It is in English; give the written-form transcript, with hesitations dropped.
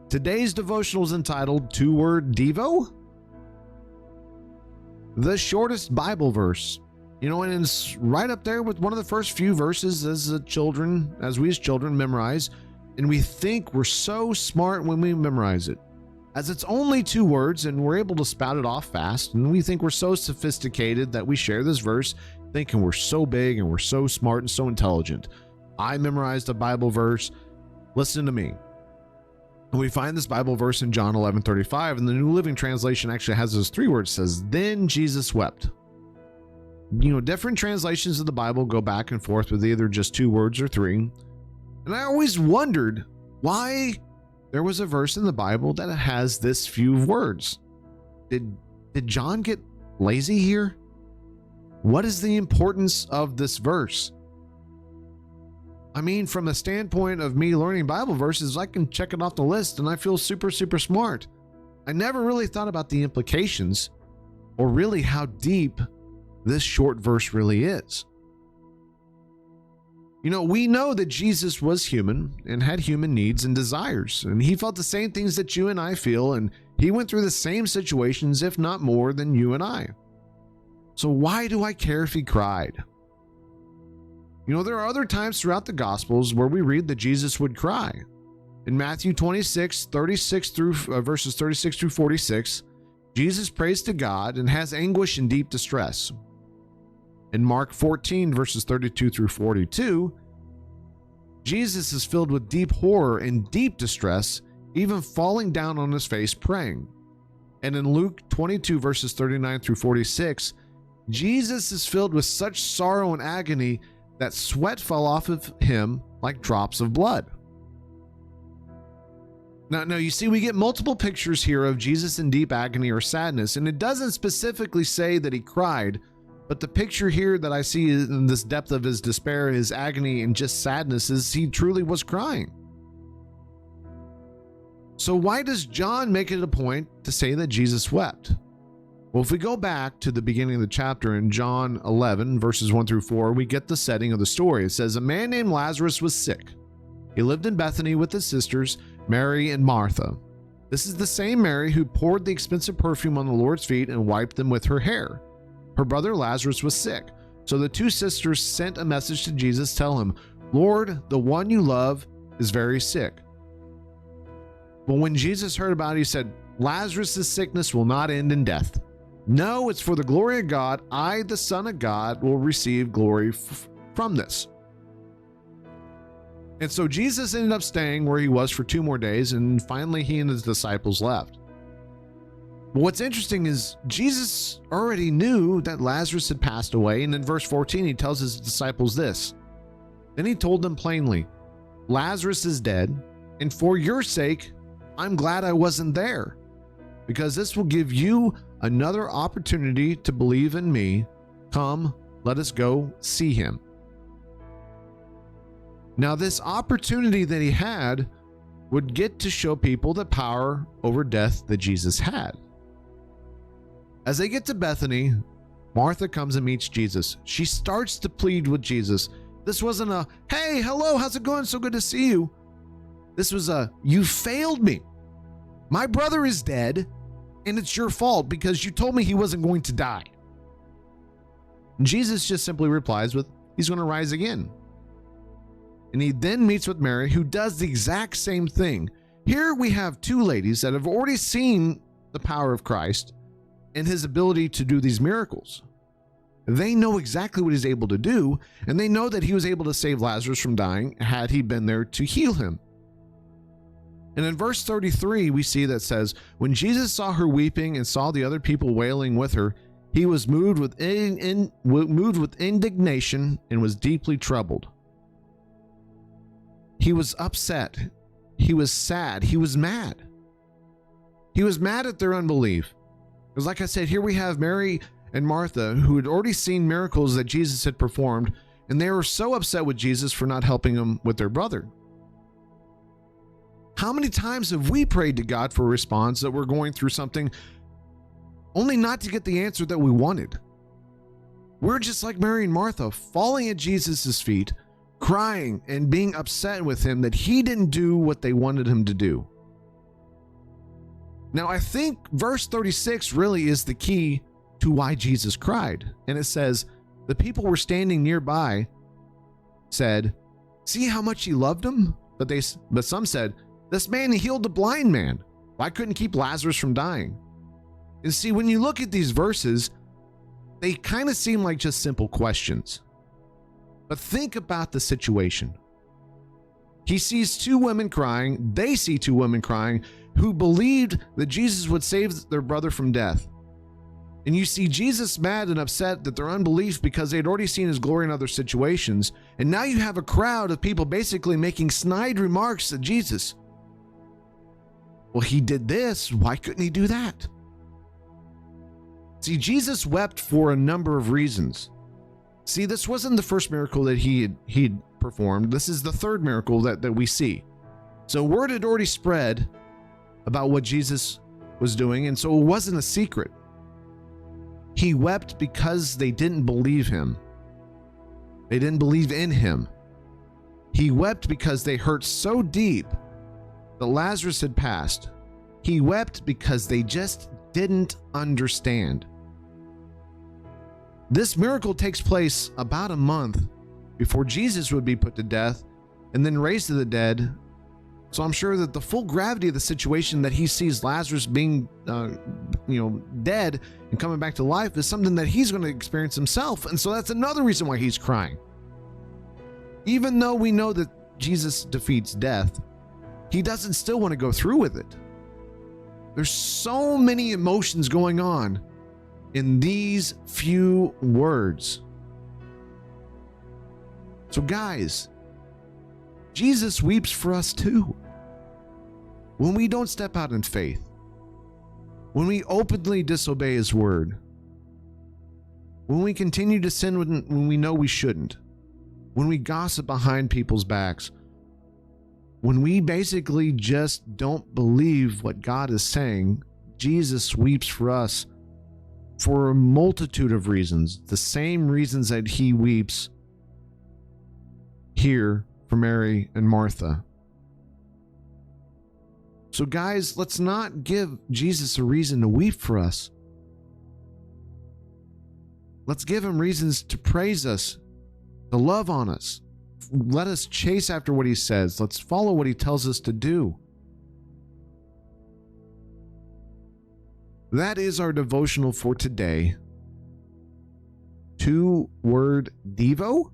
Today's devotional is entitled Two-Word Devo, the shortest Bible verse. And it's right up there with one of the first few verses as we as children memorize, and we think we're so smart when we memorize it, as it's only 2 words and we're able to spout it off fast, and we think we're so sophisticated that we share this verse thinking we're so big and we're so smart and so intelligent. I memorized a Bible verse. Listen to me. We find this Bible verse in John 11:35, and the New Living Translation actually has those 3 words. It says, "Then Jesus wept." Different translations of the Bible go back and forth with either just 2 words or 3. And I always wondered why there was a verse in the Bible that has this few words. Did John get lazy here? What is the importance of this verse? From the standpoint of me learning Bible verses, I can check it off the list and I feel super, super smart. I never really thought about the implications or really how deep this short verse really is. We know that Jesus was human and had human needs and desires, and he felt the same things that you and I feel, and he went through the same situations, if not more, than you and I. So why do I care if he cried? There are other times throughout the Gospels where we read that Jesus would cry. In Matthew 26, verses 36 through 46, Jesus prays to God and has anguish and deep distress. In Mark 14, verses 32 through 42, Jesus is filled with deep horror and deep distress, even falling down on his face praying. And in Luke 22, verses 39 through 46, Jesus is filled with such sorrow and agony that sweat fell off of him like drops of blood. Now, you see, we get multiple pictures here of Jesus in deep agony or sadness, and it doesn't specifically say that he cried, but the picture here that I see in this depth of his despair, his agony, and just sadness is he truly was crying. So why does John make it a point to say that Jesus wept? Well, if we go back to the beginning of the chapter in John 11, verses 1 through 4, we get the setting of the story. It says, "A man named Lazarus was sick. He lived in Bethany with his sisters, Mary and Martha. This is the same Mary who poured the expensive perfume on the Lord's feet and wiped them with her hair. Her brother Lazarus was sick. So the 2 sisters sent a message to Jesus, tell him, 'Lord, the one you love is very sick.' Well, when Jesus heard about it, he said, 'Lazarus' sickness will not end in death. No, it's for the glory of God. I, the Son of God, will receive glory from this.'" And so Jesus ended up staying where he was for 2 more days, and finally he and his disciples left. But what's interesting is Jesus already knew that Lazarus had passed away, and in verse 14 he tells his disciples this. Then he told them plainly, "Lazarus is dead, and for your sake I'm glad I wasn't there, because this will give you another opportunity to believe in me. Come, let us go see him." Now, this opportunity that he had would get to show people the power over death that Jesus had. As they get to Bethany, Martha comes and meets Jesus. She starts to plead with Jesus. This wasn't a, "Hey, hello, how's it going? So good to see you." This was a, "You failed me. My brother is dead, and it's your fault because you told me he wasn't going to die." And Jesus just simply replies with, "He's going to rise again." And he then meets with Mary, who does the exact same thing. Here we have 2 ladies that have already seen the power of Christ and his ability to do these miracles. They know exactly what he's able to do, and they know that he was able to save Lazarus from dying had he been there to heal him. And in verse 33, we see that says, "When Jesus saw her weeping and saw the other people wailing with her, he was moved with indignation and was deeply troubled." He was upset. He was sad. He was mad. He was mad at their unbelief. Because like I said, here we have Mary and Martha, who had already seen miracles that Jesus had performed, and they were so upset with Jesus for not helping them with their brother. How many times have we prayed to God for a response that we're going through something only not to get the answer that we wanted? We're just like Mary and Martha, falling at Jesus' feet, crying and being upset with him that he didn't do what they wanted him to do. Now, I think verse 36 really is the key to why Jesus cried. And it says, the people were standing nearby said, see how much he loved him? But some said, this man healed the blind man. Why couldn't keep Lazarus from dying? And see, when you look at these verses, they kind of seem like just simple questions. But think about the situation. He sees two women crying. They see two women crying who believed that Jesus would save their brother from death. And you see Jesus mad and upset that their unbelief because they'd already seen his glory in other situations. And now you have a crowd of people basically making snide remarks at Jesus. Well, he did this. Why couldn't he do that? See, Jesus wept for a number of reasons. See, this wasn't the first miracle that he'd performed. This is the third miracle that we see. So word had already spread about what Jesus was doing, and so it wasn't a secret. He wept because they didn't believe him. They didn't believe in him. He wept because they hurt so deep that Lazarus had passed. He wept because they just didn't understand. This miracle takes place about a month before Jesus would be put to death and then raised to the dead. So I'm sure that the full gravity of the situation that he sees Lazarus being, dead and coming back to life is something that he's going to experience himself. And so that's another reason why he's crying. Even though we know that Jesus defeats death, he doesn't still want to go through with it. There's so many emotions going on in these few words. So guys, Jesus weeps for us too. When we don't step out in faith, when we openly disobey his word, when we continue to sin when we know we shouldn't, when we gossip behind people's backs, when we basically just don't believe what God is saying, Jesus weeps for us for a multitude of reasons, the same reasons that he weeps here for Mary and Martha. So guys, let's not give Jesus a reason to weep for us. Let's give him reasons to praise us, to love on us. Let us chase after what he says. Let's follow what he tells us to do. That is our devotional for today. 2-word devo.